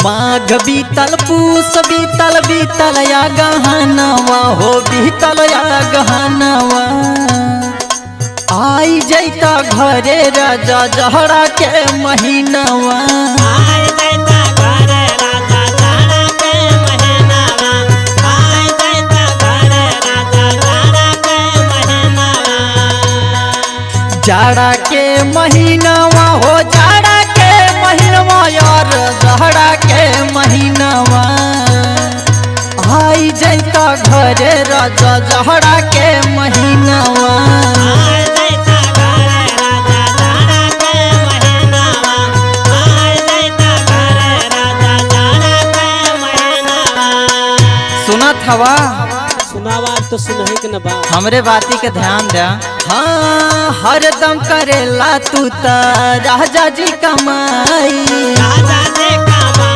माघ बीतल पूस बीतल बीतल या गहनवा हो बीतल या गहनवा आई जैता घरे राजा जहरा के महीनवा जाड़ा के महीनवा हो जाड़ा के महीनवा यार जहरा के महीनवा आई जैता घरे राजा जहरा के महीनवा सुनत हवा सुनावा तो सुनही के न बा हमरे बाती के ध्यान दे। हाँ हरदम करेला तू ता राजा जी कमाई